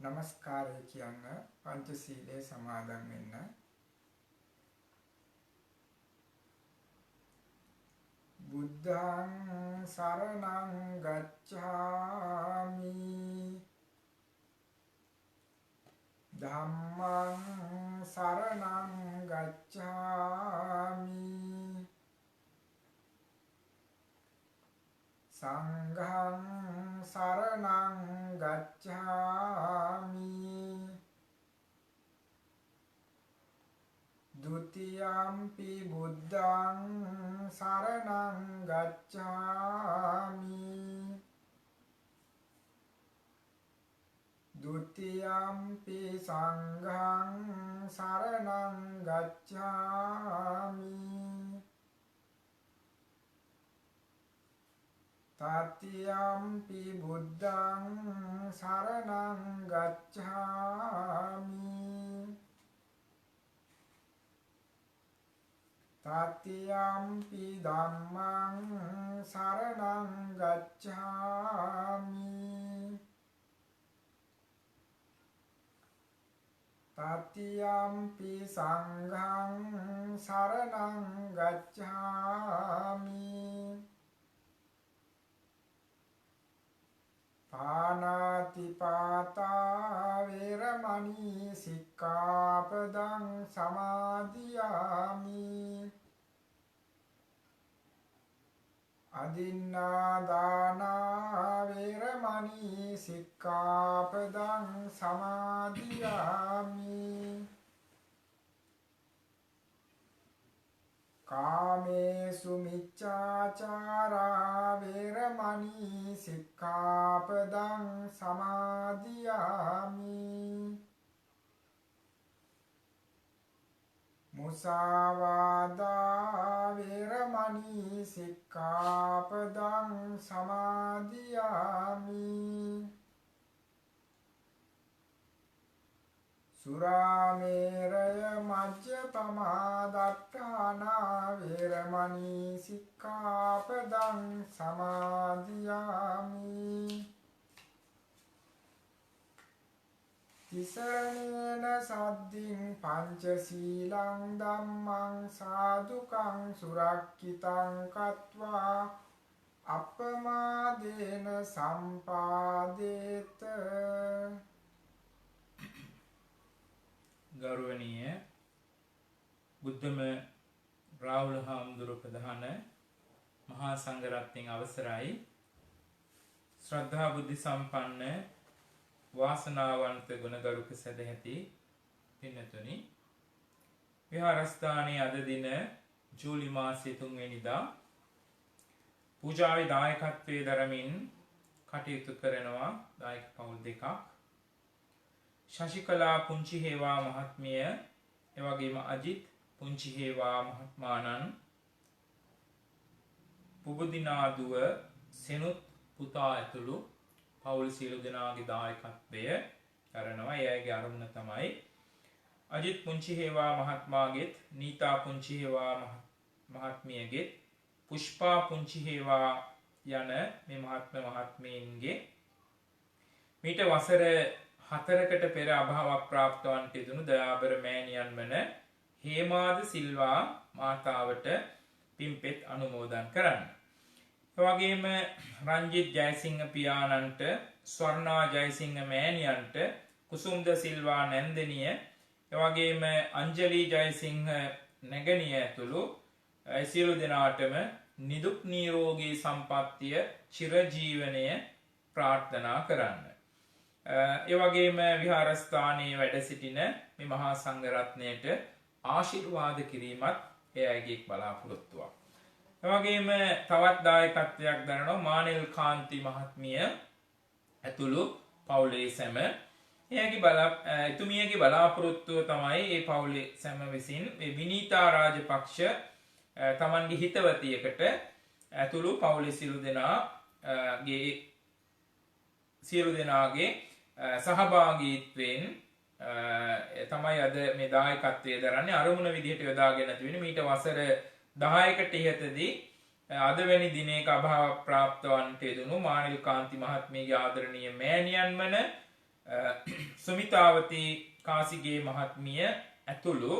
නමස්කාරය කියන්න පංචශීලයේ සමාදන් වෙන්න. බුද්ධං සරණං ගච්ඡාමි ධම්මං සරණං ගච්ඡාමි සංඝං සරණං ගච්ඡාමි ဒုတိ යම්පි බුද්ධං සරණං ගච්ඡාමි ဒုတိ යම්පි සංඝං සරණං ගච්ඡාමි තතියම්පි බුද්ධං සරණං ගච්ඡාමි තතියම්පි ධම්මං සරණං ගච්ඡාමි තතියම්පි සංඝං සරණං ගච්ඡාමි පාණාතිපාතා වේරමණී සික්ඛාපදං සමාදියාමි අදින්නාදානා වේරමණී සික්ඛාපදං සමාදියාමි කාමේසු මිච්ඡාචාරා වේරමණී සික්ඛාපදං සමාදියාමි මුසාවාදා වේරමණී සික්ඛාපදං සමාදියාමි සුරාමේරය මජ්ජපමා දත්තානා වේරමණී සික්ඛාපදං සමාදියාමි තිසරණේන සද්දින් පංචශීලං ධම්මං සාදුකං සුරක්ඛිතං කତ୍වා අප්පමාදේන සම්පාදේත ගෞරවනීය බුද්ධම රාහුල හාමුදුරුවෝ ප්‍රධාන මහා සංඝරත්නයන් අවසරයි ශ්‍රද්ධා බුද්ධ සම්පන්න වාසනාවන්ත ගුණගරුක සදැහැති පින්නතුනි විහාරස්ථානයේ අද දින ජූලි මාසයේ 3 වෙනිදා පූජාවේ දායකත්වයේ දරමින් කටයුතු කරනවා දායක පවුල් දෙකක් ශශිකලා පුංචි හේවා මහත්මිය එවැගේම අජිත් පුංචි හේවා මහත්මාණන් පුබුදිනාදුව සෙනුත් පුතා ඇතුළු පවුල් සියලු දෙනාගේ දායකත්වය කරනවා. ඒ අයගේ අරමුණ තමයි අජිත් පුංචි හේවා මහත්මයාගෙත් නීතා පුංචි හේවා මහත්මියගෙත් පුෂ්පා පුංචි හේවා යන මේ මහත්ම මහත්මීන්ගේ මීට වසර 4කට පෙර අභාව ප්‍රාප්තවන්ට යෙදුණු දයාබර මෑණියන් වන හේමාද සිල්වා මාතාවට පින්පෙත් අනුමෝදන් කරන්න. එවැගේම රංජිත් ජයසිංහ පියාණන්ට ස්වර්ණා ජයසිංහ මෑණියන්ට කුසුම්ද සිල්වා නැන්දනිය එවැගේම අංජලි ජයසිංහ නැගණිය ඇතුළු සියලු දෙනාටම නිදුක් නිරෝගී සම්පන්නිය චිරජීවනය ප්‍රාර්ථනා කරන්න. ඒ වගේම විහාරස්ථානයේ වැඩ සිටින මේ මහා සංඝරත්නයට ආශිර්වාද කිරීමත් ඒ අයගේ බලාපොරොත්තුවක්. ඒ වගේම තවත් දායකත්වයක් දරනවා මානෙල් කාන්ති මහත්මිය ඇතුළු පවුලේ සැම. එතුමියගේ බලාපොරොත්තුව තමයි මේ පවුලේ සැම විසින් මේ විනීතා රාජපක්ෂ තමන්ගේ හිතවතියකට ඇතුළු පවුලේ සියලු දෙනාගේ සහභාගීත්වයෙන් තමයි අද මේ දායකත්වයේ දරන්නේ. අරමුණ විදිහට යොදාගෙන තිබෙන මීට වසර 10කට ඉහතදී අදවැනි දිනයක අභාව ප්‍රාප්ත වන්නට යෙදුණු මානෙල් කාන්ති මහත්මියගේ ආදරණීය මෑණියන් වන සුමිතාවති කාසිගේ මහත්මිය ඇතුළු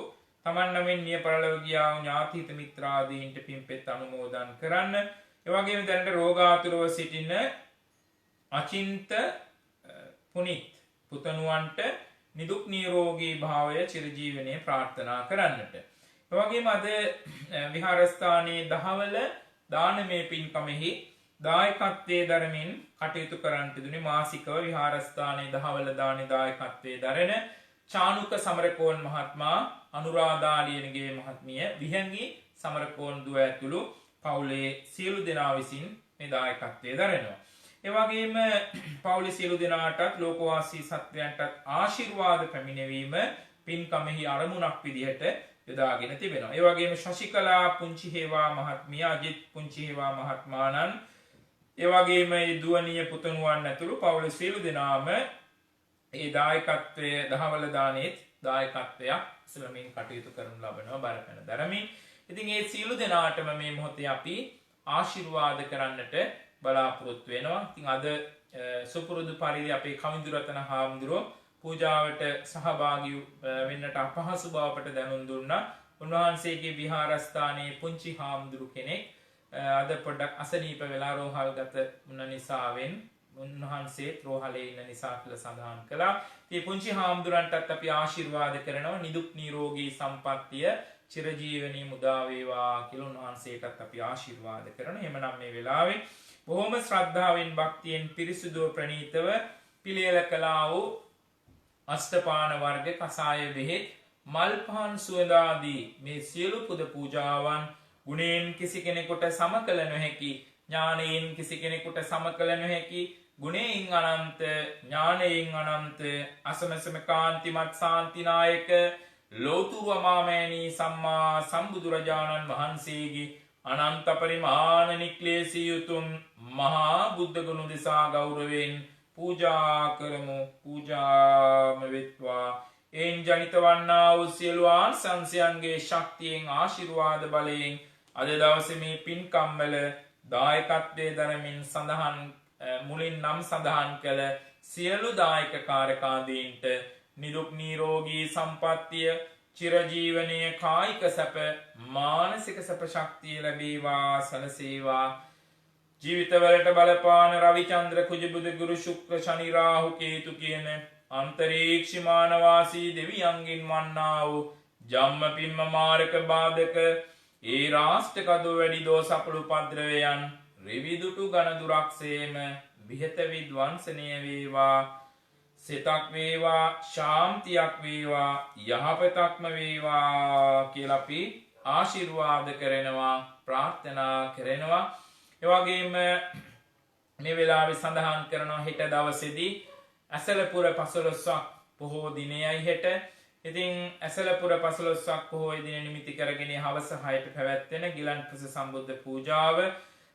තමන් නමින් මිය පරලොව ගියා වූ ඥාති හිත මිත්‍රාදීන්ට පින්පෙත් අනුමෝදන් කරන්න. ඒ වගේම දැනට රෝගාතුරව සිටින අචින්ත පුනිත් පුතණුවන්ට නිදුක් නිරෝගී භාවය චිරජීවනයේ ප්‍රාර්ථනා කරන්නට. ඒ වගේම අද විහාරස්ථානයේ දහවල දානමය පින්කමෙහි දායකත්වයේ දරමින් කටයුතු කරන්නට දුනේ මාසිකව විහාරස්ථානයේ දහවල දානේ දායකත්වයේ දරන චානුක සමරකෝන් මහත්මයා, අනුරාධාලියනගේ මහත්මිය, විහංගි සමරකෝන් දුව ඇතුළු පවුලේ සියලු දෙනා විසින් මේ දායකත්වයේ දරනවා. ඒ වගේම පවුලේ සියලු දෙනාටත් ලෝකවාසී සත්වයන්ටත් ආශිර්වාද පැමිණවීම පින්කමෙහි අරමුණක් විදිහට යොදාගෙන තිබෙනවා. ඒ වගේම ශශිකලා පුංචි හේවා මහත්මිය, අජිත් පුංචි හේවා මහත්මයාණන්, ඒ වගේම මේ දුවණිය පුතණුවන් ඇතුළු පවුලේ සියලු දෙනාම ඒ දායකත්වයේ දහවල දානෙත් දායකත්වයක් සලමින් කටයුතු කරනු ලබනවා බරපැන දරමින්. ඉතින් මේ සියලු දෙනාටම මේ මොහොතේ අපි ආශිර්වාද කරන්නට බලාපොරොත්තු වෙනවා. ඉතින් අද සුපුරුදු පරිදි අපේ කවිඳුරතන හාමුදුරුවෝ පූජාවට සහභාගී වෙන්නට අපහසු බව අපට දැනුම් දුන්නා. උන්වහන්සේගේ විහාරස්ථානයේ පුංචි හාමුදුරු කෙනෙක් අද පොඩ්ඩක් අසනීප වෙලා රෝහල්ගත වුණ නිසාවෙන් උන්වහන්සේ රෝහලේ ඉන්න නිසා කියලා සඳහන් කළා. මේ පුංචි හාමුදුරන්ටත් අපි ආශිර්වාද කරනවා නිදුක් නිරෝගී සම්පන්නිය චිරජීවනයේ මුදා වේවා කියලා උන්වහන්සේටත් අපි ආශිර්වාද කරනවා. එහෙමනම් මේ වෙලාවේ බොහොම ශ්‍රද්ධාවෙන් භක්තියෙන් පිරිසුදුව ප්‍රණීතව පිළියෙල කළා වූ අෂ්ටපාන වර්ග කසාය බෙහෙත් මල් පහන් සුවඳාදී මේ සියලු පුද පූජාවන් ගුණයෙන් කිසි කෙනෙකුට සම කළ නොහැකි, ඥානයෙන් කිසි කෙනෙකුට සම කළ නොහැකි, ගුණයෙන් අනන්ත, ඥානයෙන් අනන්ත, අසමසම කාන්තිමත් ශාන්තිනායක ලෝතුරු අමාමෑණී සම්මා සම්බුදුරජාණන් වහන්සේගේ අනන්ත පරිමාණ නික්ලේශී උතුම් මහා බුද්ධ ගුණ දෙසා ගෞරවයෙන් පූජා කරමු. පූජාම වෙත්වා. එයින් ජනිත වන්නා වූ සියලු ආනිසංසයන්ගේ ශක්තියෙන් ආශිර්වාද බලයෙන් අද දවසේ මේ පින්කම් වල දායකත්වයේ දරමින් මුලින් නම් සඳහන් කළ සියලු දායක කාරකාදීන්ට නිදුක් නිරෝගී සම්පන්නිය චිරජීවනයේ කායික සැප මානසික සැප ශක්තිය ලැබේවා සලසේවා. ජීවිතවලට බලපාන රවිචන්ද්‍ර කුජ බුධ ගුරු ශුක්‍ර ශනි රාහු කේතු කියන අන්තරීක්ෂමානවාසී දෙවියන්ගෙන් වන්නා වූ ජම්ම පිම්ම මාරක බාධක ඒ රාෂ්ට්‍ර කදු වැඩි දෝෂ අපලු පද්‍රවයන් රිවිදුටු ගණ දුරක්සේම විහෙත විද්වංසනය වේවා. සිතක් වේවා, ශාන්තියක් වේවා, යහපතක්ම වේවා කියලා අපි ආශිර්වාද කරනවා, ප්‍රාර්ථනා කරනවා. ඒ වගේම මේ වෙලාවේ සඳහන් කරනවා හෙට දවසේදී ඇසලපුර 15ක් පොහෝ දිනයයි හෙට. ඉතින් ඇසලපුර 15ක් පොහෝ දින නිමිති කරගෙන හවස 6ට පැවැත්වෙන ගිලන්පස සම්බුද්ධ පූජාව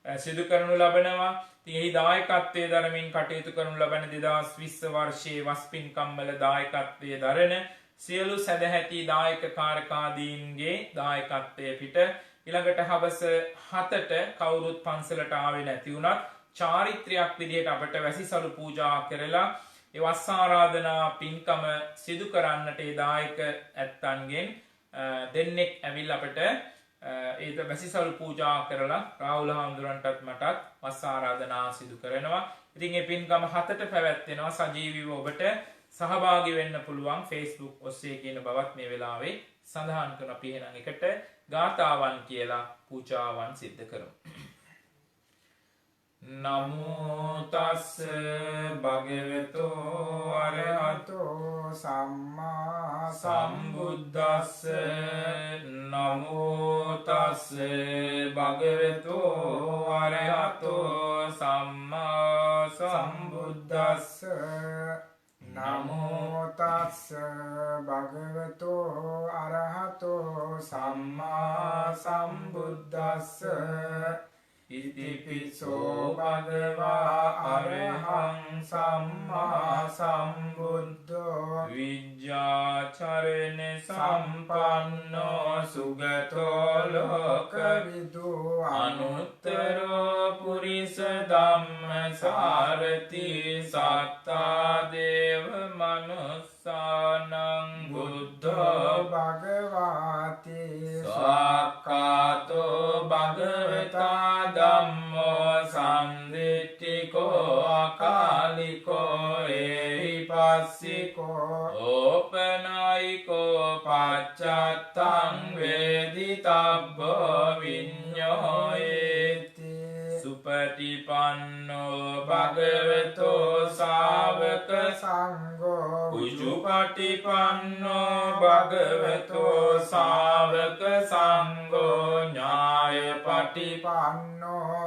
සිදු කරනු ලබනවා. ඉතින් එහි දායකත්වයේ දරමින් කටයුතු කරනු ලබන 2020 වර්ෂයේ වස් පින්කම් වල දායකත්වයේ දරන සියලු සදැහැති දායක කාරකාදීන්ගේ දායකත්වයේ පිට ඊළඟට හවස 7ට කවුරුත් පන්සලට ආවේ නැති වුණත් චාරිත්‍රාක් විදිහට අපට වැසිසලු පූජා කරලා ඒ වස් ආරාධනා පින්කම සිදු කරන්නට ඒ දායක ඇත්තන්ගෙන් දෙන්නෙක් ඇවිල්ලා අපට ඒත වැසිසලු පූජා කරලා රාහුල හාමුදුරන්ටත් මටත් වස් ආරාධනා සිදු කරනවා. ඉතින් මේ පින්කම 7ට පැවැත්වෙනවා. සජීවීව ඔබට සහභාගී වෙන්න පුළුවන් Facebook ඔස්සේ කියන බවත් මේ වෙලාවේ සඳහන් කරන අපි එහෙනම් එකට ගාථාවන් කියලා පූජාවන් සිද්ධ කරමු. නමෝ තස්ස භගවතෝ අරහතෝ සම්මා සම්බුද්දස්ස නමෝ තස්ස භගවතෝ අරහතෝ සම්මා සම්බුද්දස්ස නමෝ තස්ස භගවතෝ අරහතෝ සම්මා සම්බුද්දස්ස ඉතිපිසෝ භගවා අරහං සම්මා සම්බුද්ධෝ විජ්ජාචරණ සම්පන්නෝ සුගතෝ ලෝකවිදු අනුත්තරෝ පුරිස ධම්මසාරති සත්තා දේව මනුස්සානං බුද්ධෝ භගවාති සාක්ඛාතෝ භගවතා ධම්මෝ සම්දිට්ඨිකෝ අකාලිකෝ ඒහිපස්සිකෝ ඕපනායිකෝ පච්චත්තං වේදිතබ්බෝ විඤ්ඤෝයේති සුපටිපන්නෝ භගවතෝ ශාවක සංඝෝ උජුපටිපන්නෝ භගවතෝ ශාවක සංඝෝ ඥායපටිපන්නෝ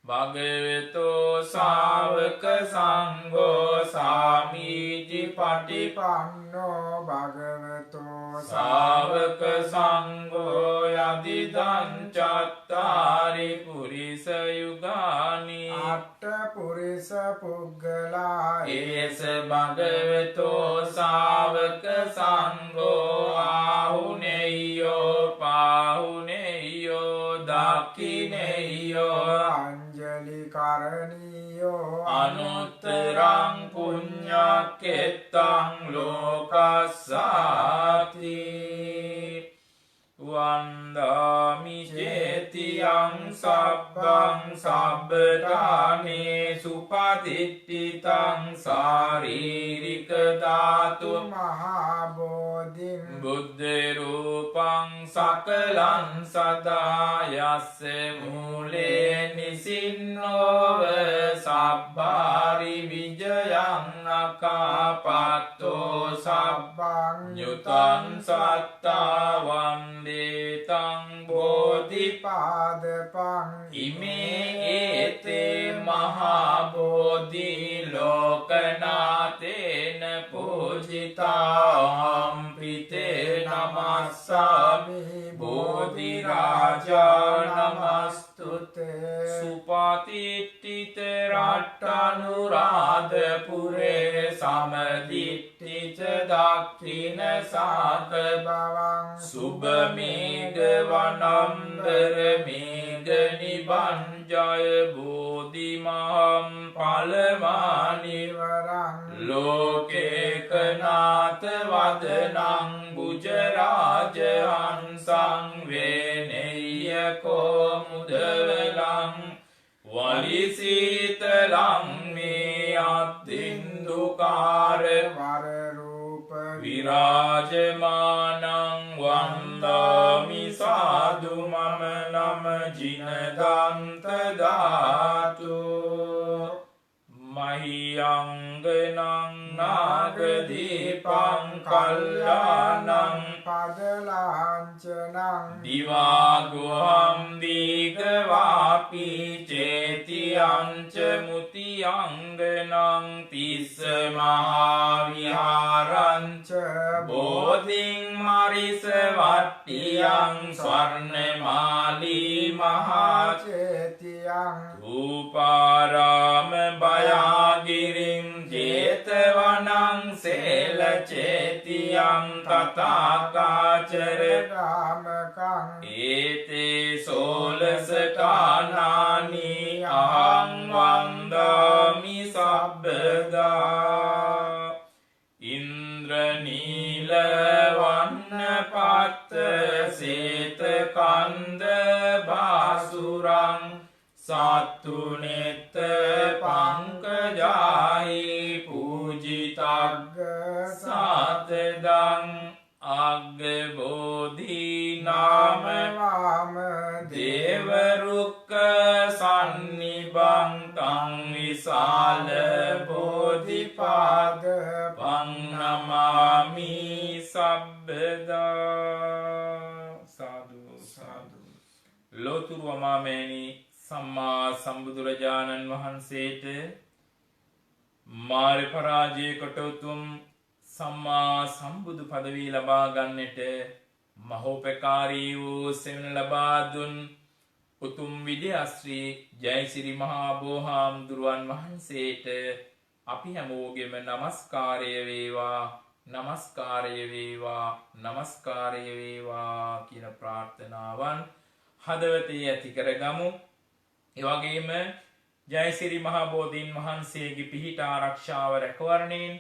භගවතෝ ශාවක සංඝෝ සාමීචි පටිපන්නෝ භගවතෝ ශාවක සංඝෝ යදිදං චත්තාරි පුරිස යුගානි අට්ඨ පුරිස පුග්ගලා ඒස භගවතෝ ශාවක සංඝෝ ආහුනේයෝ පාහුනේයෝ දක්ඛිනේයෝ අංජලි කරණීයෝ අනුත්තරං පුඤ්ඤක්ඛෙත්තං ලෝකස්සාති වන්දාමි චේතියං සබ්බං සබ්බඨානේ සුපතිට්ඨිතං සාරීරික ධාතු මහා බෝධිං බුද්ධ රූපං සකලං සදා යස්ස මූලේ නිසින්නෝව සබ්බාරි විජයං අකාපත්තෝ සබ්බං යුතං සත්තා වන්දේතං බෝධිපාදපං ඉමේ ඒතේ මහා බෝධි ලෝකනාතේන පූජිතාම් පිතේ නමස්සාමි බෝධි රාජා නමස්තුතේ සුපතිට්ඨිත රට්ඨනුරාධපුරේ සමදිට්ඨිත දක්ඛින සාත බවං සුභමේඝ වනම්බර මේඝ නිබංජය බෝධිමහම් පලමානිවරං ලෝකේකනාත වදනං බුජරාජ හංසං වේනෙය්‍යකෝ මුදවලං වලිසීතලං මේ අත්තින්දුකාර වරරූප විරාජමානං වන්දාමි සාදු මම නම ජිනදන්ත ධාතු මහියංගනං නාගදීපං කල්යාණං පදලාංචනං දිවාගුහම් දීගවාපි චේතියංච මුතියංගනං තිස්ස මහාවිහාරංච බෝධින් මරිස වට්ටියං ස්වර්ණමාලී මහාචේතියං රූපාරාම බයාගිරින් ජේතවනං සේලචේතියං තථාකාචර රාමකං ඒතේ සෝලසඨානානි අහං වන්දාමි සබ්බදා ඉන්ද්‍රනීල වන්නපත්ත සේත කන්ද භාසුරං සත්තුනෙත්ත පංකජායි පූජිතග්ග අග්ග බෝධි නාම වාම දේව රුක්ක සන්නිබන්තං විසාල බෝධිපාද වන්නමාමි සබ්බදා. සාදු සාදු. ලෝතුරු අමාමෑණි සම්මා සම්බුදුරජාණන් වහන්සේට මාර පරාජය කොට උතුම් සම්මා සම්බුදු පදවී ලබා ගන්නට මහෝපකාරී වූ සෙවන ලබා දුන් උතුම් විද්‍යාශ්‍රී ජයසිරි මහා බෝහාමුදුරුවන් වහන්සේට අපි හැමෝගෙම නමස්කාරය වේවා, නමස්කාරය වේවා, නමස්කාරය වේවා කියන ප්‍රාර්ථනාවන් හදවතේ ඇති කරගමු. ඒ වගේම ජයසිරි මහා බෝධීන් වහන්සේගේ පිහිට ආරක්ෂාව රැකවරණයෙන්,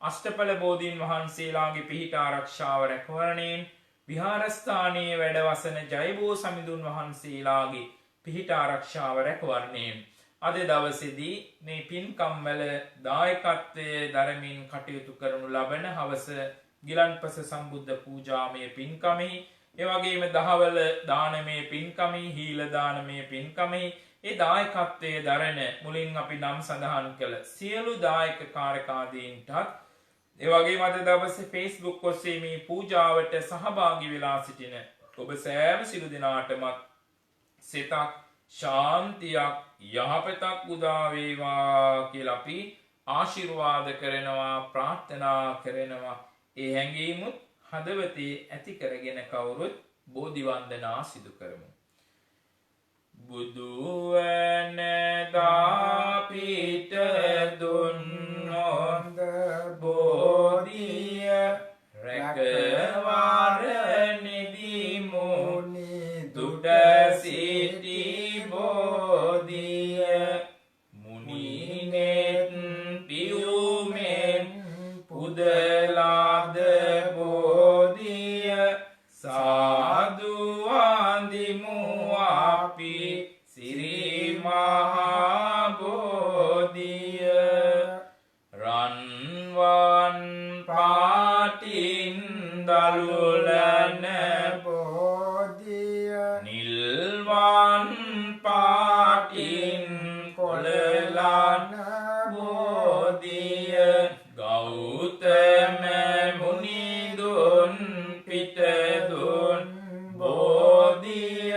අෂ්ටඵල බෝධීන් වහන්සේලාගේ පිහිට ආරක්ෂාව රැකවරණයෙන්, විහාරස්ථානයේ වැඩවසන ජයබෝ සමිඳුන් වහන්සේලාගේ පිහිට ආරක්ෂාව රැකවරණයෙන් අද දවසේදී මේ පින්කම්වල දායකත්වයේ දරමින් කටයුතු කරනු ලබන හවස ගිලන්පස සම්බුද්ධ පූජාමය පින්කමෙහි, ඒ වගේම දහවල දානමය පින්කමෙහි, හීල දානමය පින්කමෙහි ඒ දායකත්වයේ දරන මුලින් අපි නම් සඳහන් කළ සියලු දායක කාරකාදීන්ටත්, ඒ වගේම අද දවසේ Facebook ඔස්සේ මේ පූජාවට සහභාගී වෙලා සිටින ඔබ සෑම සිළු දෙනාටම සිතක් ශාන්තියක් යහපතක් උදා වේවා කියලා අපි ආශිර්වාද කරනවා, ප්‍රාර්ථනා කරනවා. ඒ හැඟීමුත් හදවතේ ඇති කරගෙන කවුරුත් බෝධි වන්දනා සිදු කරමු. බුදුවන දාපිට දුන්නොත් බෝධිය රැකවරණෙදි මුනි දුඩ සිටි බෝධිය මුනිනෙත් පියුමෙන් පුදලාද බෝධිය සාදු වන්දිමු අපි සිරි මහා බෝධිය. රන්වන් පාටින් දලුලන බෝධිය නිල්වන් පාටින් කොළලන බෝධිය ගෞතම මුනිදුන් පිටදුන් බෝධිය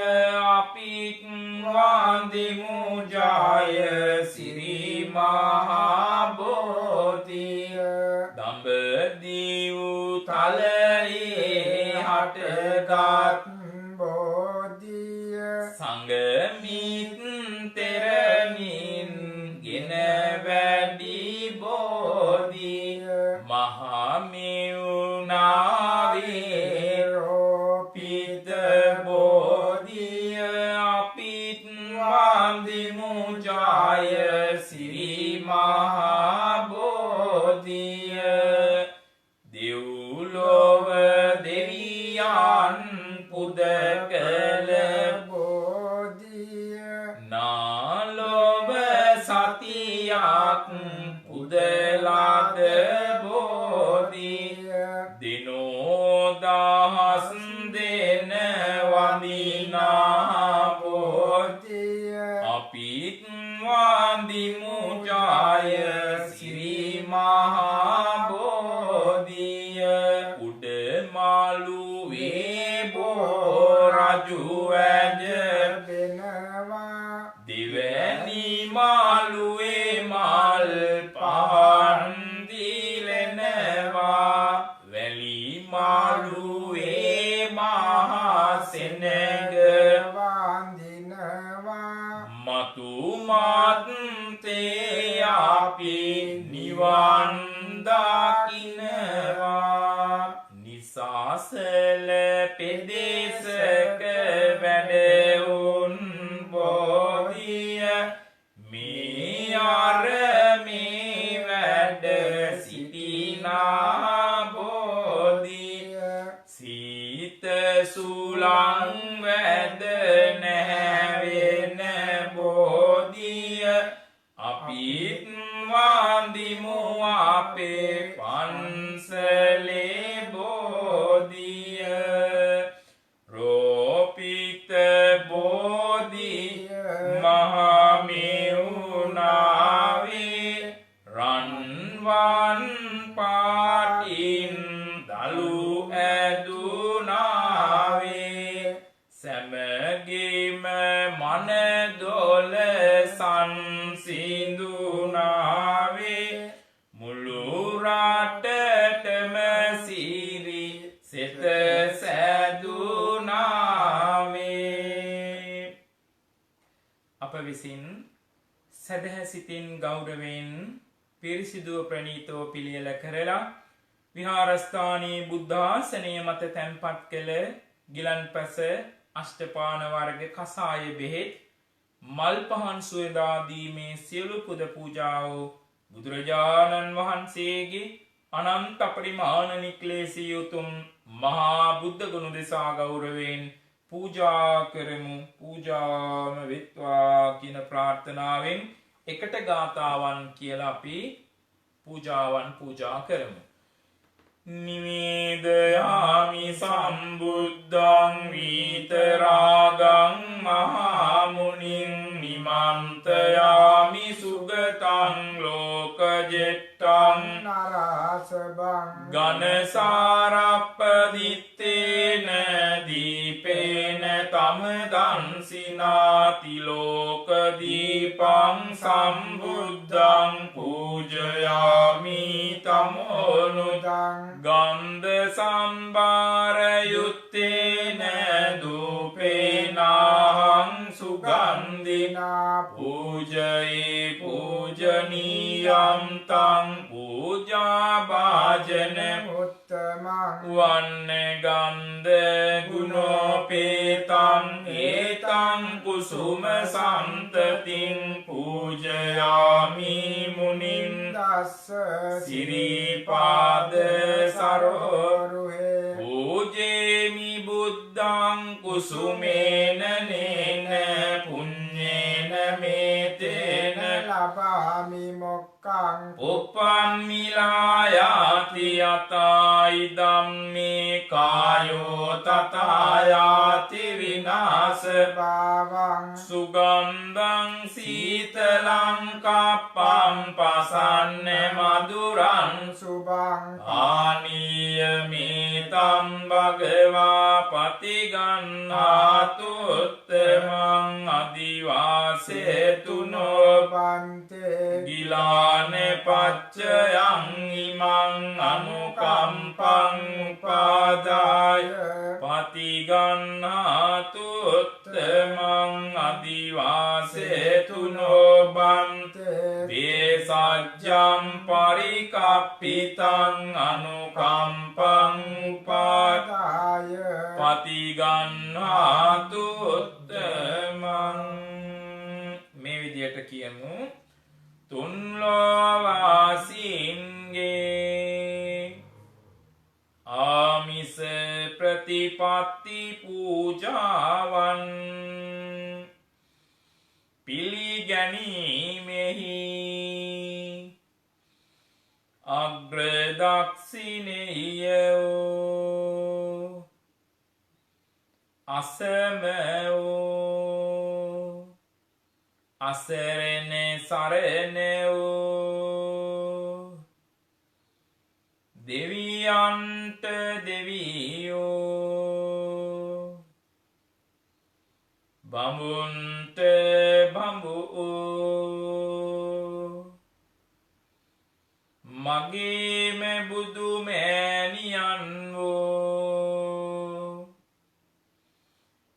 අපිත් වන්දිමු ජය සිරි මහා බෝධිය. දඹදිව් තලයේ හටගත් බෝධිය සංගමිත් තෙරණින් ගෙන වැඩි බෝධිය මහමෙවුනාවේ රෝපිත බෝධිය අපිත් වන්දිමු ජය සිරි මහා බෝධිය. දෙව්ලොව දෙවියන් පුද කළ බෝධිය නාලොව සතියක් පුදලාද බෝධිය දිනෝදහස් දෙන වඳිනා බෝධිය අපිත් වන්දිමු ජය සිරි මහා බෝධිය. උඩමාළුවේ බෝ රජු වැඩෙනවා දිවැනි මාළුවේ මල් පහන් දිලෙනවා වැලි මාළුවේ මහා සෙනග වන්දිනවා මතු මාත්තේ අපි නිවන් දකින්නවා. නිසාසල පෙදෙසක වැඩවුන් බෝධිය මේ අරමේ වැඩ සිටිනා බෝධිය සීත සුලං වැද නැවෙන බෝධිය අපිත් වන්දිමු අපේ පන්සලේ බෝධිය. විසින් සදහසිතින් ගෞරවයෙන් පිරිසිදුව ප්‍රණීතව පිළියෙල කරලා විහාරස්ථානයේ බුද්ධාසනය මත තැන්පත් කළ ගිලන්පස අෂ්ටපාන වර්ග කසාය බෙහෙත් මල් පහන් සුවදාදීමේ සියලු පුද පූජාව බුදුරජාණන් වහන්සේගේ අනන්ත පරිමාණ නික්ලේශී උතුම් මහා බුද්ධ ගුණ දෙසා ගෞරවයෙන් පූජා කරමු. පූජාම වෙත්වා කියන ප්‍රාර්ථනාවෙන් එකට ගාථාවන් කියලා අපි පූජාවන් පූජා කරමු. නිවේදයාමි සම්බුද්ධං වීතරාගං මහාමුනින් නිමන්තයාමි සුගතං ලෝකජෙට්ටං නරාසබං ගනසාරප්පදිත්තේන දීපේන තමදන්සිනාති ලෝකදීපං සම්බුද්ධං පූජයාමි තමෝනුදං ගන්ධ සම්භාරයුත්තේන දූපේනාහං සුගන්ධිනා පූජයේ පූජනීයම් තං පූජා භාජන උත්තමං වන්න ගන්ධ ගුණෝපේතං ඒතං කුසුම සම්තතින් පූජයාමි මුනින් දස්ස සිරිපාද සරෝරුහේ පූජේමි බුද්ධං කුසුමේන නේන පුඤ්ඤේන මේතේන ලබාමි මොක්ඛං උප්පම්මිලායාති යතයි ධම්මේ කායෝ තථායාති විනාශ භාවං සුගන්ධං සීතලං කප්පං පසන්න මధుරං සුභං ආනීයමේතං භගවා පතිගන්නාතු උත්තමං අදිවාසේතුනෝ පන්තේ ගිලාන පච්චයං ඉමං අනුකම්පං උපාදාය පතිගන්නාතු උත්තමං අදිවාසේතුනෝ බන්තේ වේසජ්ජම් පරිකප්පිතං අනුකම්පං උපාදාය පතිගන්නාතු උත්තමං. මේ විදියට කියමු. තුන්ලෝවාසීන්ගේ ආමිස ප්‍රතිපත්ති පූජාවන් පිළිගැනීමෙහි අග්‍රදක්ෂිනේයෝ අසමෝ අසරණ සරණෝ දෙවියන්ට දෙවියෝ බඹුන්ට බඹුෝ මගේම බුදු මෑණියන් වූ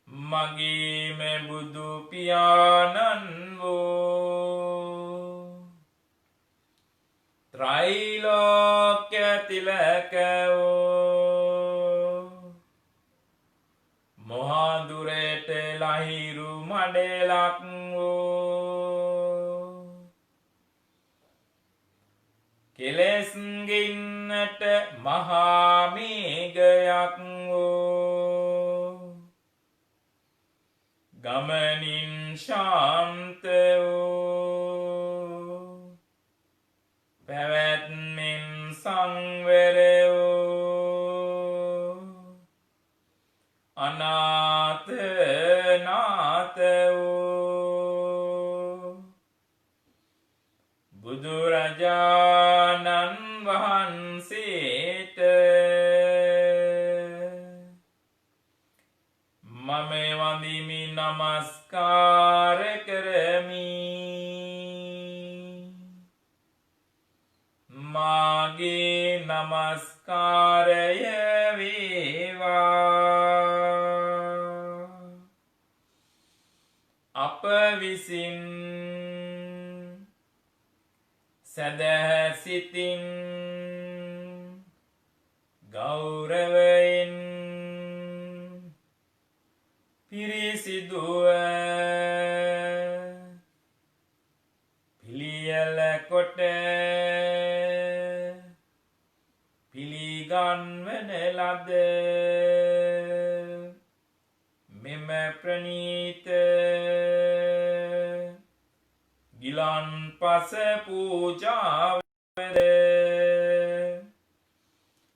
මගේම බුදු පියාණන් වූ ත්‍රිලෝක්‍ය තිලකවෝ මොහඳුරට ලහිරු මඩලක් වූ කෙලෙස් ගින්නට මහා මේඝයක් වූ ගමනින් ශාන්ත වූ පැවැත්මෙන් සංවර වූ අනාථ නාථ වූ බුදුරජාණන් වහන්සේට මම වඳිමි නමස්කාර කරමි. මාගේ නමස්කාරය වේවා. අප විසින් සැදැහැ සිතින් ගෞරවයෙන් පිරිසිදුව පිළියෙල කොට පිළිගන්වන ලද මෙම ප්‍රණීත ගිලන්පස පූජාවද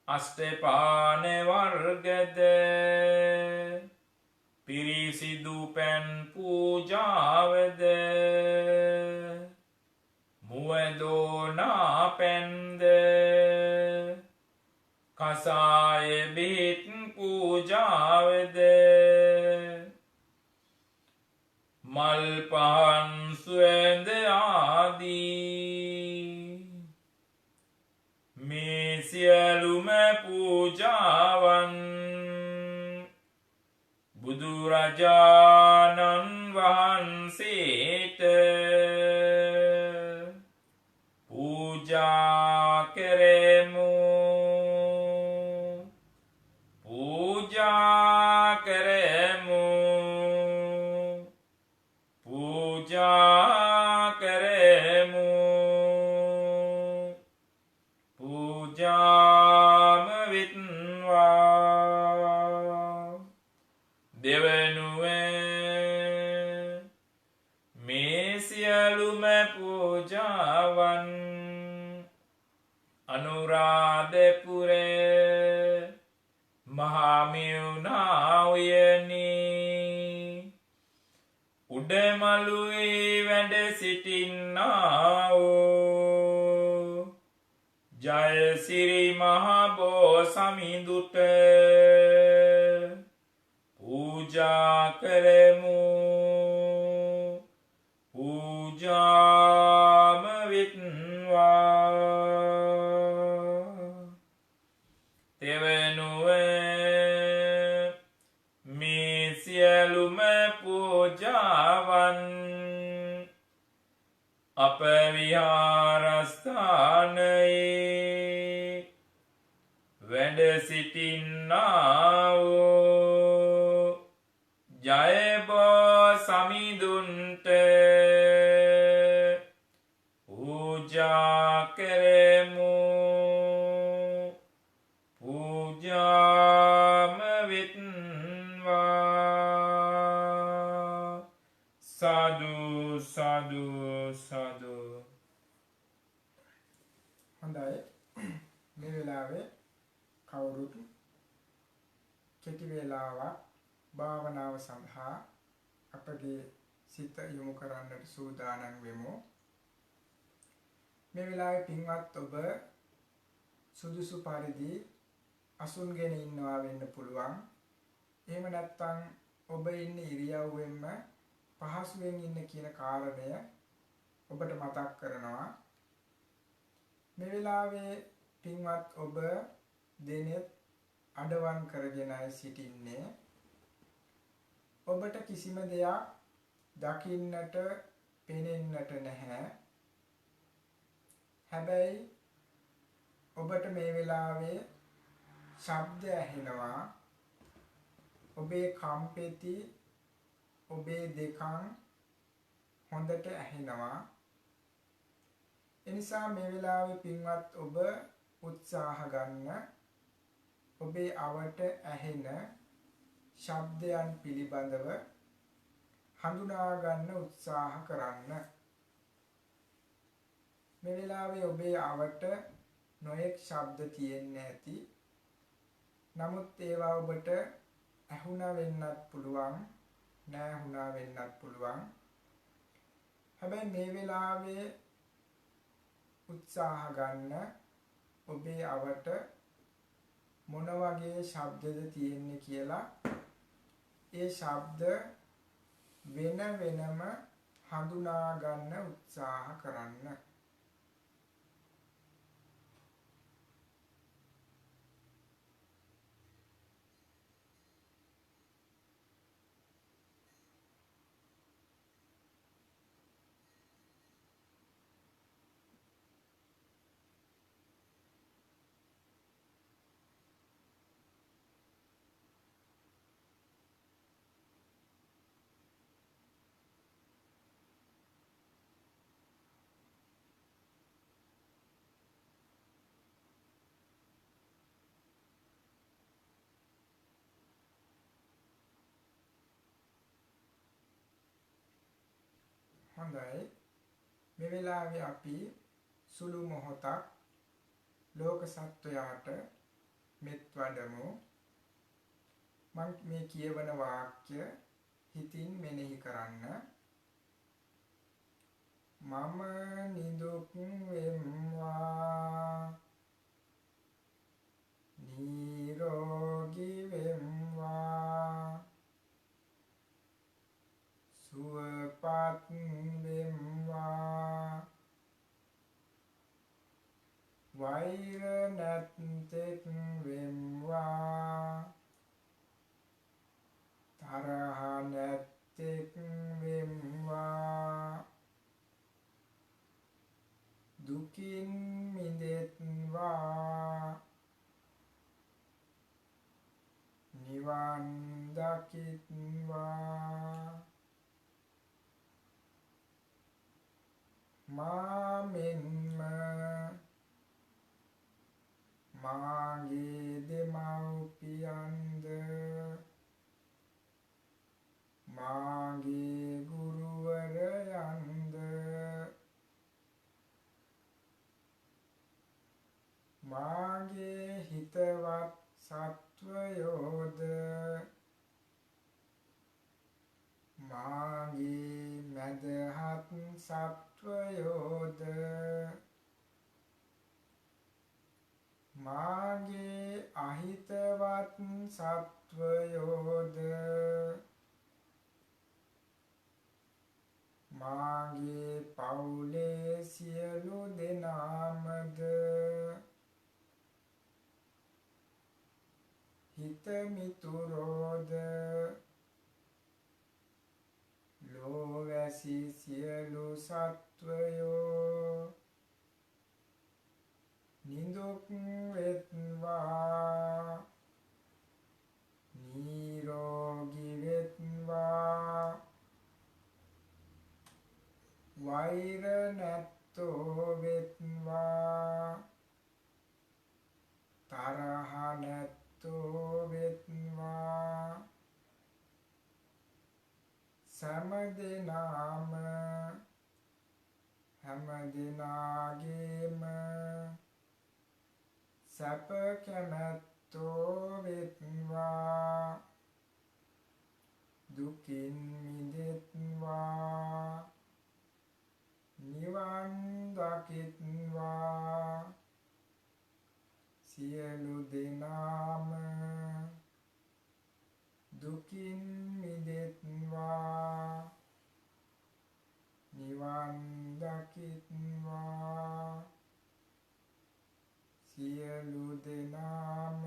අෂ්ටපාන වර්ගද පිරිසිදු පැන් පූජාවද මුවදෝනා පැන්ද කසාය බෙහෙත් පූජාවද මල් පහන් සුවඳ ආදී මේ සියලුම පූජාවන් බුදුරජාණන් වහන්සේට පූජා කරමු පූජා කරමු පූජා කරමු පූජාම විත්වා දෙවනුව මේ සියලුම පූජාවන් අනුරාධපුර මහාමියුනා උයනේ උඩමළුවේ වැඩ සිටින්නා වූ ජයසිරි මහ බෝසමිඳුට පූජා කරමු පූජාම විත්වා තෙවනුව මේ සියලුම පූජාවන් අප විහාරස්ථානයේ වැඩ සිටින්නා වූ ජයබෝ සමිඳුන්ට පූජා කරමු පූජාම විත්වා සාදු සාදු සාදු. හොඳයි මේ වෙලාවේ කවුරුත් කෙටි වේලාවක් භාවනාව සඳහා අපගේ සිත යොමු කරන්නට සූදානම් වෙමු. මේ වෙලාවේ පින්වත් ඔබ සුදුසු පරිදි අසුන්ගෙන ඉන්නවා වෙන්න පුළුවන්. එහෙම නැත්නම් ඔබ ඉන්නේ ඉරියව්වෙන්ම පහසුවෙන් ඉන්න කියන කාරණය ඔබට මතක් කරනවා. මේ වෙලාවේ පින්වත් ඔබ දෙනෙත් අඩවන් කරගෙනයි සිටින්නේ. ඔබට කිසිම දෙයක් දකින්නට පෙනෙන්නට නැහැ. හැබැයි ඔබට මේ වෙලාවේ ශබ්ද ඇහෙනවා. ඔබේ කම්පෙති ඔබේ දෙකන් හොඳට ඇහෙනවා. එනිසා මේ වෙලාවේ පින්වත් ඔබ උත්සාහ ගන්න ඔබේ අවට ඇහෙන ශබ්දයන් පිළිබඳව හඳුනා ගන්න උත්සාහ කරන්න. මේ වෙලාවේ ඔබේ අවට නොයෙක් ශබ්ද තියෙන්නේ ඇති. නමුත් ඒවා ඔබට ඇහුණා වෙන්නත් පුළුවන්, නැහැ වෙන්නත් පුළුවන්. හැබැයි මේ වෙලාවේ උත්සාහ ගන්න ඔබේ අවට මොන වගේ ශබ්දද තියෙන්නේ කියලා ඒ ශබ්ද වෙන වෙනම හඳුනා ගන්න උත්සාහ කරන්න. හොඳයි මේ වෙලාවේ අපි සුළු මොහොතක් ලෝක සත්වයාට මෙත් වඩමු. මම මේ කියවන වාක්‍ය හිතින් මෙනෙහි කරන්න. මම නිදුක් වෙම්වා නිරෝගී වෙම්වා සුවපත් වෙම්වා වෛර නැත්තෙක් වෙම්වා තරහ නැත්තෙක් වෙම්වා දුකින් මිදෙත්වා නිවන් දකිත්වා මාමෙන්ම මාගේ දෙමව්පියන්ද මාගේ ගුරුවරයන්ද මාගේ හිතවත් සත්වයෝද මාගේ මැදහත් සත්වයෝද මාගේ අහිතවත් සත්වයෝද මාගේ පවුලේ සියලු දෙනාමද හිතමිතුරෝද ලෝවැසි සියලු සත්වයෝ නිදුක් වෙත්වා නිරෝගී වෙත්වා වෛර නැත්තෝ වෙත්වා තරහ නැත්තෝ වෙත්වා සෑම දෙනාගේම සැප කැමැත්තෝ වෙත්වා දුකින් මිදෙත්වා නිවන් දකිත්වා සියලු දෙනාම දුකින් මිදෙත්වා නිවන් දකිත්වා සියලු දෙනාම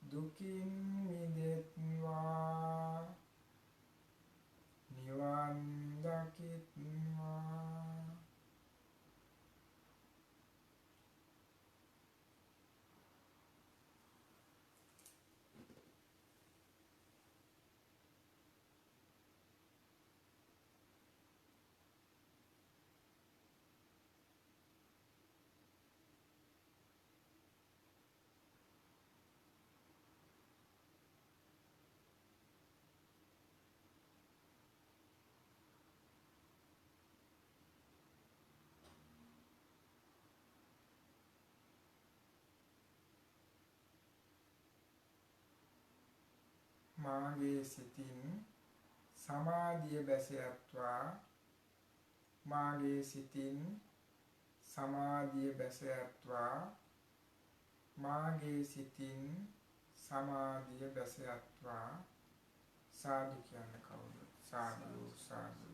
දුකින් මිදෙත්වා නිවන් දකිත්වා. මාගේ සිතින් සමාධිය බැසයත්වා මාගේ සිතින් සමාධිය බැසයත්වා මාගේ සිතින් සමාධිය බැසයත්වා. සාදු කියන්න කවුරුත් සාදු සාදු.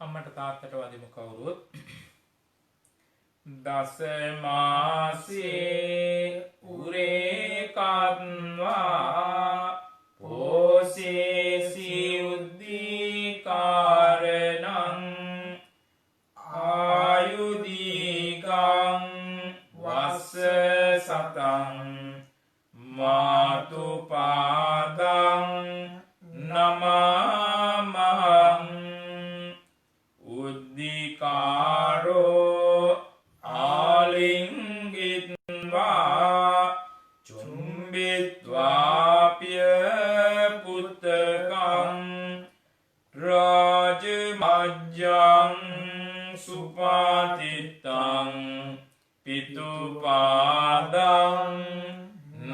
අම්මට තාත්තට වදිමු කවුරුත්. දස මාසේ උරේකත්වා පෝසේසි උද්දීකාරණං ආයුදීකං වස්ස සතං මාතුපාදං නමාමහං උද්දීකාරෝ ආලිංගිත්වා චුම්බිත්වාප්‍ය පුත්තකං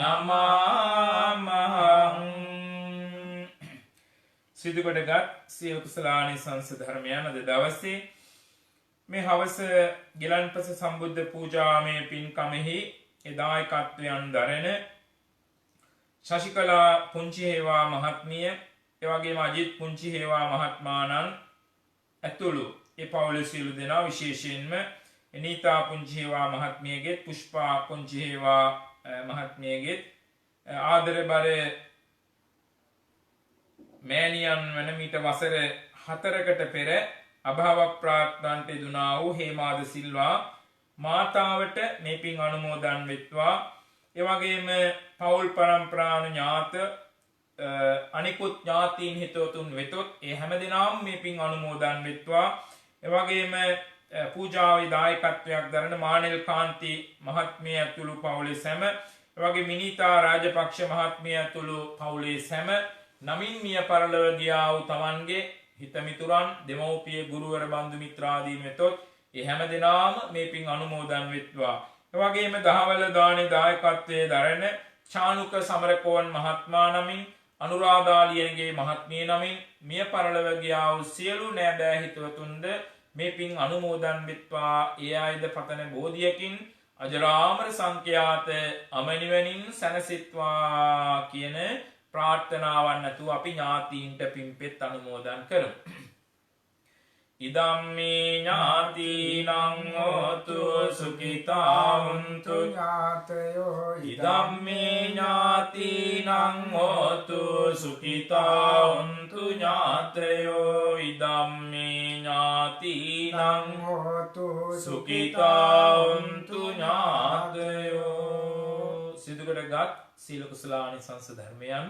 නමාමහං. සිදුකොටගත් සියලු කුසලානිසංස ධර්මයන් අද දවසේ මේ හවස ගිලන්පස සම්බුද්ධ පූජාමය පින්කමෙහි දායකත්වයන් දරන ශශිකලා පුංචි හේවා මහත්මිය, එවැගේම අජිත් පුංචි හේවා මහත්මාණන් ඇතුළු ඒ පවුලේ සියලු දෙනා, විශේෂයෙන්ම එනීතා පුංචි හේවා මහත්මියගේ, පුෂ්පා පුංචි හේවා මහත්මියගේ ආදරබර මෑණියන් වන මීට වසර 4කට පෙර අභාව ප්‍රාර්ථනාන්ට දුනා වූ හේමාද සිල්වා මාතාවට මේ පින් අනුමෝදන් වෙත්වා. එවැගේම පෞල් පරම්පරාණු ඥාත අනිකුත් ඥාතීන් හිතවතුන් වෙතොත් ඒ හැම දෙනාම මේ පින් අනුමෝදන් වෙත්වා. එවැගේම පූජාවේ දායකත්වයක් දරන මානෙල් කාන්ති මහත්මිය ඇතුළු පවුලේ සැම, එවැගේ මිනිතා රාජපක්ෂ මහත්මිය ඇතුළු පවුලේ සැම, නමින් මිය පරලොව ගියා වූ තමන්ගේ හිතමිතුරන්, දෙමව්පිය, ගුරුවර, බන්දු මිත්‍රාදීන් වෙතොත් ඒ හැම දෙනාම මේ පින් අනුමෝදන් වෙත්වා. එවැගේම දහවල දානේ දායකත්වයේ දරන චානුක සමරකෝන් මහත්මයා නමින්, අනුරාධා ලියනගේ මහත්මිය නමින් මිය පරලොව ගියා වූ සියලු නෑදෑ හිතවතුන්ද මේ පින් අනුමෝදන් වෙත්වා. ඒ අයද පතන බෝධියකින් අජරාමර සංඛ්‍යාත අමනිවනින් සැනසෙත්වා කියන ප්‍රාර්ථනාවන් නැතුව අපි ඥාතීන්ට පින්පෙත් අනුමෝදන් කරමු. ඉදම්මේ ඥාතිනං හෝතු සුඛිතා හුන්තු ඥාතයෝ. ඉදම්මේ ඥාතිනං හෝතු සුඛිතා හුන්තු ඥාතයෝ. ඉදම්මේ ඥාතිනං හෝතු සුඛිතා හුන්තු ඥාතයෝ. සිදුකරගත් සීල කුසලානිසංස ධර්මයන්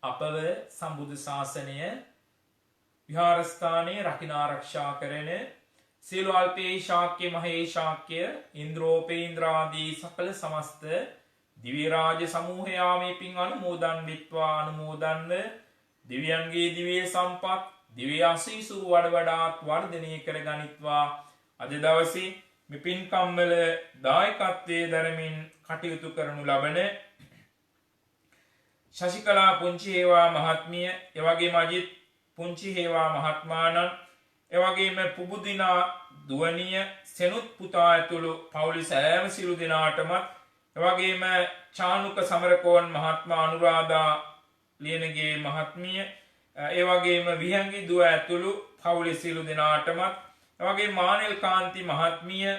අපව සම්බුදු ශාසනය විහාරස්ථානයේ රකින්න ආරක්ෂා කරන සීල අල්පේ ශාක්‍ය මහේ ශාක්‍ය ඉන්ද්‍රෝපේන්ද්‍රාදී සකල සමස්ත දිව්‍ය රාජ සමූහයා මේ පින් අනුමෝදන් වෙත්වා. අනුමෝදන්ව දිව්‍යයන්ගේ දිව්‍ය සම්පත්, දිව්‍ය ආශීසු වඩ වඩාත් වර්ධනය කර ගනිත්වා. අද දවසේ මේ පින්කම් වල දායකත්වයේ දරමින් කටයුතු කරනු ලබන ශශිකලා පුංචි හේවා මහත්මිය, එවැගේම අජිත් පුංචි හේවා මහත්මාණන්, එවැගේම පුබුදිනා දුවනිය, සෙනුත් පුතා ඇතුළු පවුලේ සෑම සිළු දෙනාටමත්, එවැගේම චානුක සමරකෝන් මහත්මයා, අනුරාධා ලියනගේ මහත්මිය, එවැගේම විහංගි දුව ඇතුළු පවුලේ සිළු දෙනාටමත්, එවැගේම මානෙල් කාන්ති මහත්මිය,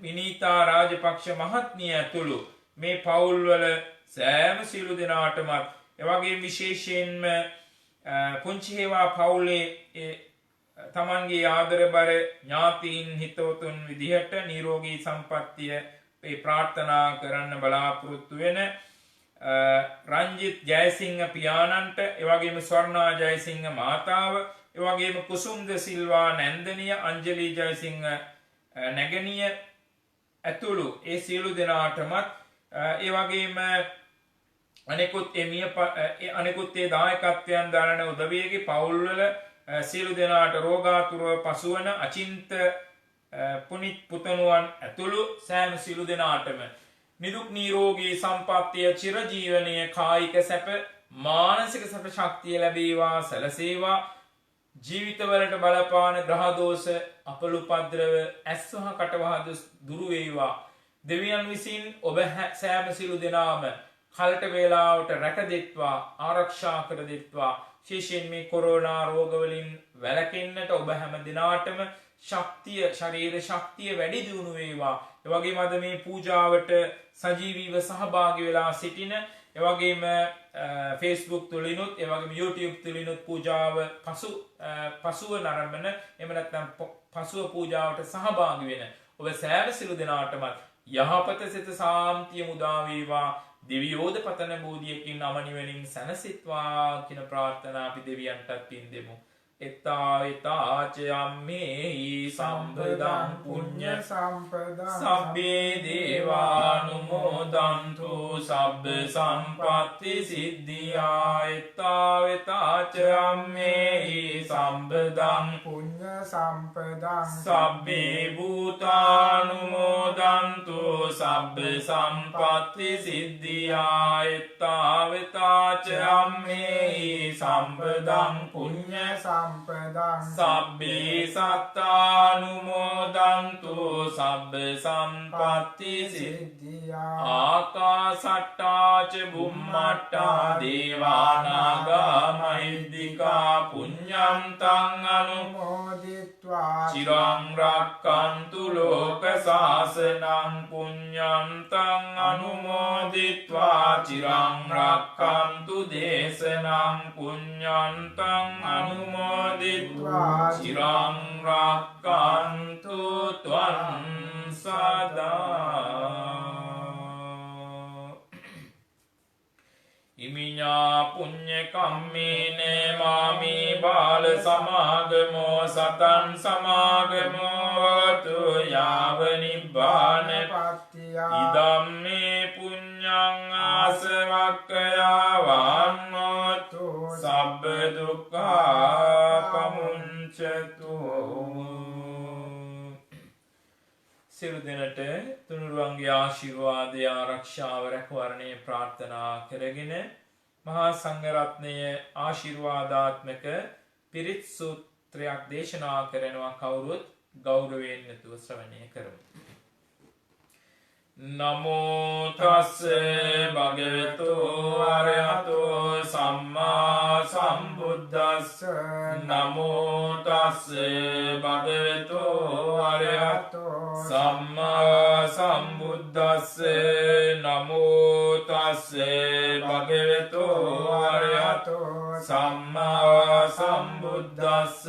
විනීතා රාජපක්ෂ මහත්මිය ඇතුළු මේ පවුල්වල සෑම සිළු දෙනාටමත්, එවැගේම විශේෂයෙන්ම පුංචි හේවා පවුලේ තමන්ගේ ආදරබර ඥාතීන් හිතවතුන් විදිහට නිරෝගී සම්පන්නිය මේ ප්‍රාර්ථනා කරන්න බලාපොරොත්තු වෙන රංජිත් ජයසිංහ පියාණන්ට, එවැගේම ස්වර්ණා ජයසිංහ මාතාව, එවැගේම කුසුම්ද සිල්වා නැන්දනිය, අංජලි ජයසිංහ නැගණිය ඇතුළු ඒ සියලු දෙනාටමත්, එවැගේම අනෙකුත් ඒ දායකත්වයන් දරන උදවියගේ පවුල්වල සියලු දෙනාට රෝගාතුරව පසුවන අචින්ත පුනිත් පුතණුවන් ඇතුළු සෑම සියලු දෙනාටම නිදුක් නිරෝගී සම්පන්නිය, චිරජීවනයේ කායික සැප, මානසික සැප ශක්තිය ලැබේවා, සැලසේවා. ජීවිතවලට බලපාන ග්‍රහ දෝෂ, අපලුපද්‍රව, ඇස්වහ කටවහ දුරු වේවා. දෙවියන් විසින් ඔබ සෑම සියලු දෙනාම කලට වේලාවට රැක දෙත්වා, ආරක්ෂා කර දෙත්වා. විශේෂයෙන් මේ කොරෝනා රෝගවලින් වැළකෙන්නට ඔබ හැම දිනාටම ශක්තිය, ශරීර ශක්තිය වැඩි දියුණු වේවා. එවැගේම අද මේ පූජාවට සජීවීව සහභාගී වෙලා සිටින, එවැගේම Facebook තුලිනුත්, එවැගේම YouTube තුලිනුත් පූජාව පසුව නරඹන, එහෙම නැත්නම් පසුව පූජාවට සහභාගී වෙන ඔබ සෑම සිළු දෙනාටම යහපත සිත සාන්තිය මුදා වේවා. දිව්‍යෝද පතන බෝධියකින් අමනිවනින් සැනසෙත්වා කියන ප්‍රාර්ථනා අපි දෙවියන්ටත් පින් දෙමු. එතාවිතාච අම්මේහි සම්පදං පුඤ්ඤ සබ්බේ දේවානුමෝදන්තු සබ්බ සම්පත්ති සිද්ධියා එතාවිතාච අම්මේහි සම්පදං පුඤ්ඤ සම්පදං සබ්බේ භූතානුමෝදන්තු සබ්බ සම්පත්ති සිද්ධියා එතාවිතාච අම්මේහි සම්පදං පුඤ්ඤ සම්පදං සබ්බේ සත්තානුමෝදන්තු සබ්බ සම්පත්ති සිද්ධියා ආකාසට්ටා ච බුම්මට්ටා දේවානාගා මහිද්దికා පුඤ්ඤන්තං අනුමෝදිත්වා චිරං රක්칸තු ලෝක සාසනං පුඤ්ඤන්තං අනුමෝදිත්වා චිරං රක්칸තු දේශනං පුඤ්ඤන්තං අනුමෝදිත්වා චිරං රක්칸තු ත්වං සදා ඉමිඤා පුඤ්ඤ කම්මේන මාමි බාල සමාගමෝ සතං සමාගමෝ තු යාව නිබ්බාන ඉදම්මේ පුඤ්ඤං ආසවක්ඛයා වන්නෝතු සබ්බ දුක්ඛා පමුංචතු සියලු දෙනට තුනුරුවන්ගේ ආශිර්වාදය ආරක්ෂාව රැකවරණය ප්‍රාර්ථනා කරගෙන මහා සංඝරත්නය ආශිර්වාදාත්මක පිරිත් සූත්‍රයක් දේශනා කරනවා කවුරුත් ගෞරවයෙන් යුතුව ශ්‍රවණය කරමු. නමෝ තස්ස භගවතු අරහතෝ සම්මා සම්බුද්දස්ස නමෝ තස්ස භගවතු අරහතෝ සම්මා සම්බුද්දස්ස නමෝ තස්ස භගවතු අරහතෝ සම්මා සම්බුද්දස්ස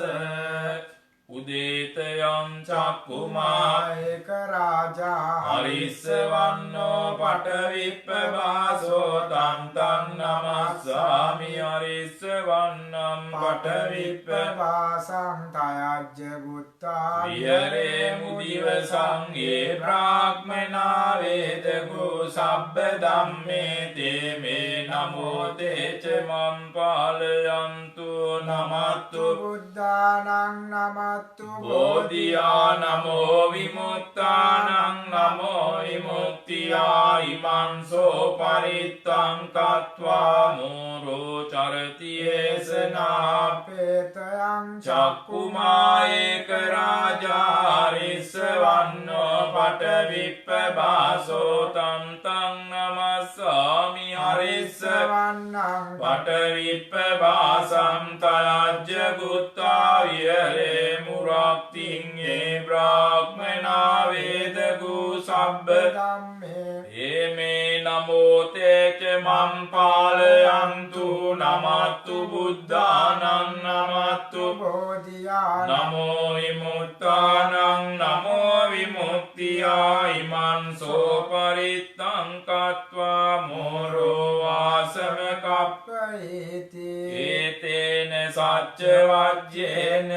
උදේතයං චක්කුමා ඒක රාජා හරිස්සවන්නෝ පටවිප්පවාසෝ තන්තං නමස්සාමි හරිස්සවන්නම් පටවිප්පවාසං තයජ්ජ ගුත්තා විහරේ මුදිව සංඝේ බ්‍රාහ්මනා වේදගෝ සබ්බ ධම්මේ තේමේ නමෝ තේච මම් පාලයන්තු නමත්තු බුද්ධානං නමත්තු බෝධියා නමෝ විමුක්තානං නමෝ විමුක්තියා ඉමංසෝ පරිත්තං කତ୍වා මෝරෝ චරති ඒසනා පේතයං චක්කුමා ඒක රාජා හරිස්සවන්නෝ පටවිප්පවාසෝ තන්තං නමස්සාමි හරිස්සවන්නං පටවිප්පවාසං තයජ්ජ ගුත්තා විහරේ මුරක්තිං ඒ බ්‍රාහ්මනා වේදගු සබ්බ ධම්මේ ඒමේ නමෝ තේච මම් පාලයන්තු නමත්තු බුද්ධානං නමත්තු බෝධියා නමෝ විමුක්තානං නමෝ විමුක්තියා ඉමංසෝ පරිත්තං කତ୍වා මෝරෝ වාසම කප්පේති ඒතේන සච්ච වජ්ජේන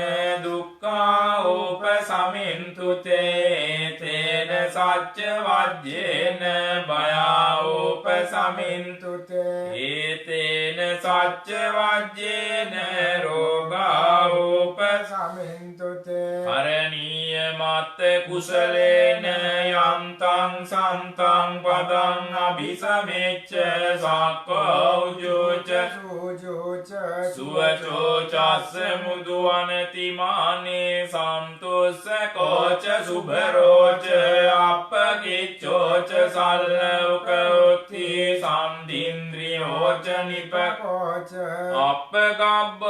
දුක්ඛා උපසමින්තු තේ තේන සච්ච වජ්ජේන භයා උපසමින්තු තේ ඒතේන සච්ච වජ්ජේන රෝගා උපසමින්තු තේ කරණීය මත්ත කුසලේන යන්තං සන්තං පදං අபிසමෙච්ච සක්කෝජෝච සූජෝච සුවචෝ චස්ස මුදුවනති මානේ සන්තොස්ස කෝච සුභරෝච අප්පකිච්චෝච සල්ලවකෝත්ති සම්දින්ද්‍රියෝච නිපකෝච අප්පගබ්බ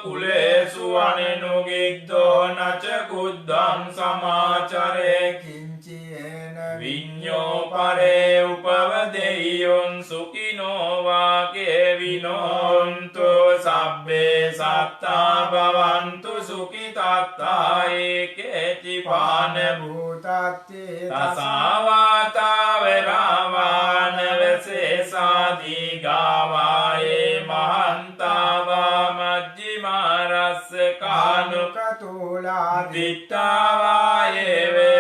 කුලේසු අනෙනුගිද්දෝ නච කුද්දං සමාචරේ කිංචියේන විඤ්ඤෝ පරේ උපවදෙය්‍යොන් සුඛිනෝ වාගේ විනෝන්තු සබ්බේ සත්තා භවන්තු සුඛිතාත්තා ඒකේචි පාන භූතත්ති තසාවාතා වේරාවාන වසේසාදී ගාවායේ මහන්තාවා මජ්ජිමාරස්ස දිට්ඨාවායේ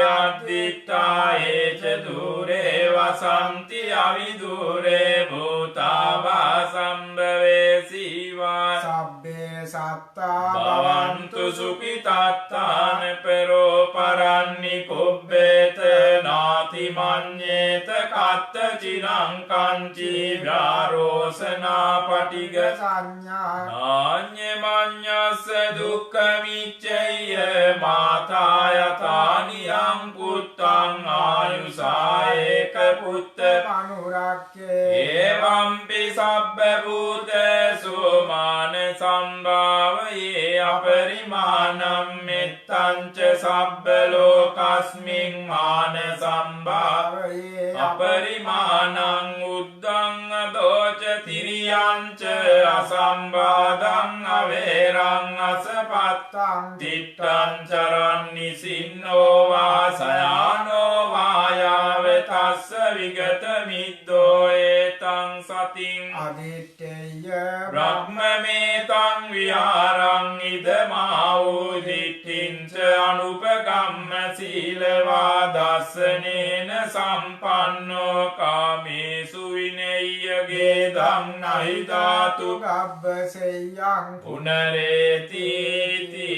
අද්දිට්ඨායේ ච දුරේ වසන්ති අවිදුරේ භූතාවා සම්භවේ සීවා සබ්බේ සත්තා භවන්තු සුඛිතාත්තාන පරෝ පරන්නි කුබ්බේත නාති මඤ්ඤේත කත්ත චිරං කංචි ව්‍යාරෝසනා පටිග සංඥා නාඤ්ඤ මඤ්ඤස්ස දුක්ඛ මිච්ඡය මාතා යතානියං පුත්තං ආයුසායක පුත්ත අනුරක්කේ එවම්පි සබ්බ භූතේසු මාන සම්භාවයේ අපරිමාණම් මෙත්තං ච සබ්බ ලෝකස්මින් මාන සම්භාවයේ අපරිමාණං උද්දං දෝච තිරියං ච අසම්බාධං අවේරං අසපත්තං දිට්ඨං චරන් නිසින්නෝ වාසයානෝ වායාව තස්ස විගත මිද්දෝ ඒතං සතින් අදිත්තේය බ්‍රහ්මමේතං විහාරං ඉදමාවූ දිට්ඨින්ච අනුපගම්ම සීලවා දස්සනේන සම්පන්නෝ කාමේසු විනෙය්‍යගේ ධම් නහි ධාතු ගබ්බසෙයං පුනරේතිති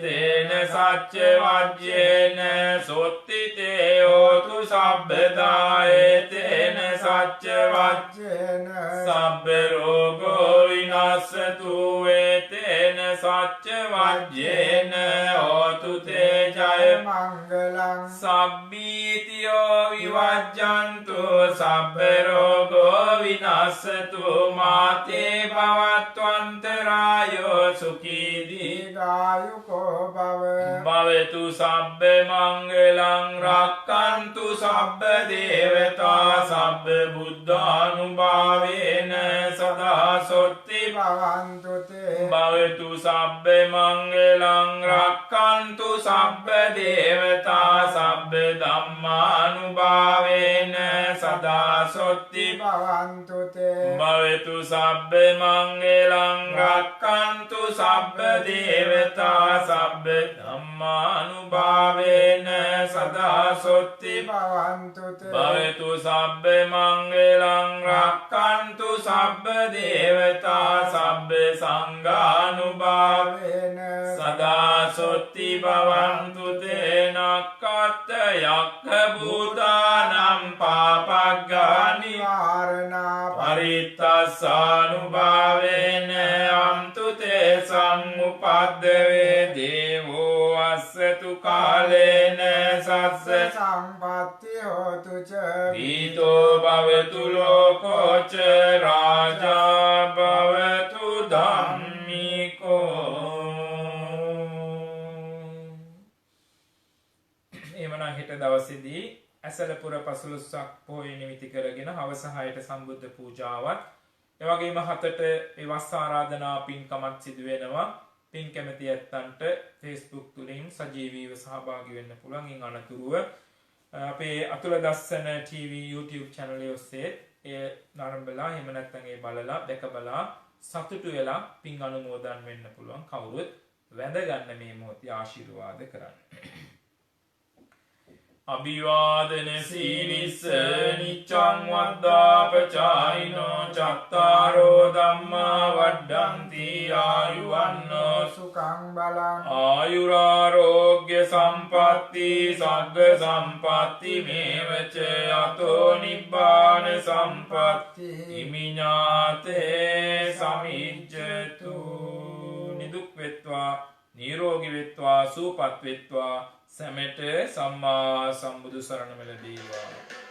තේන සච්ච වජ්ජේන සොත්තිතේ හෝතු සබ්බදායතේන සච්ච වජ්ජේන සබ්බ රෝගෝ විනස්සතු වේතේන සච්ච වජ්ජේන හෝතු තේ ජය මංගලං සබ්බීතියෝ විවජ්ජන්තු සබ්බ රෝගෝ විනස්සතු මාතේ භවත්වන්තරායෝ සුඛී දීඝායුකෝ භව භවතු සබ්බ මංගලං රක්칸තු සබ්බ දේවතා සබ්බ බුද්ධානුභාවේන සදා සොත්ති භවන්තු තේ භවතු සබ්බ මංගලං රක්칸තු සබ්බ දේවතා සබ්බ ධම්මානුභාවේන සදා සොත්ති භවන්තු තේ භවතු සබ්බ මංගලං රක්칸තු සබ්බ දේවතා සබ්බ ධම්මානුභාවේන සදා සොත්ති භවන්තු තේ භවතු සබ්බ මංගලං රක්칸තු සබ්බ දේවතා සබ්බ සංඝානුභාවේන සදා සොත්ති භවන්තු තේ නක්ඛත් යක්ඛ භූතානම් පාපග්ගානි නිවාරණා පරිත්තස්සානුභාවේන අන්තු තේ සම්උපද්දවේ දේවෝ අස්සතු කාලේන සස්ස සම්පත්ති හෝතු ච ඊතෝ භවතු ලෝකෝ ච රාජා භවතු ධම්මිකෝ. එමනම් හෙට දවසේදී ඇසලපුර පසළොස්වක් පොහොය නිමිති කරගෙන හවස 6ට සම්බුද්ධ පූජාවත් එවැගේම 7ට වස් ආරාධනා පින්කමත් සිදු වෙනවා. පින් කැමති ඇත්තන්ට Facebook තුලින් සජීවීව සහභාගී වෙන්න පුළුවන්. ඉන් අනතුරුව අපේ අතුල දස්සන TV YouTube channel එක ඔස්සේ ඒ නරඹලා එහෙම නැත්නම් ඒ බලලා දැක බලා සතුටු වෙලා පින් අනුමෝදන් වෙන්න පුළුවන්. කවුරුත් වැඳ ගන්න මේ මොහොතේ ආශිර්වාද කරන්න. අභිවාදන සීලිස්ස නිච්ඡං වද්දාපචායිනෝ චත්තාරෝ ධම්මා වඩ්ඩන්ති ආයුවන්නෝ සුඛං බලං ආයුරාරෝග්‍ය සම්පatti සග්ග සම්පatti මේවච අතෝ නිබ්බාන සම්පatti ඉමිඤාතේ සමිජ්ජතු. නිදුක් වෙත්වා නිරෝගී වෙත්වා සුවපත් වෙත්වා සැමට සම්මා සම්බුදු සරණම ලැබේවා.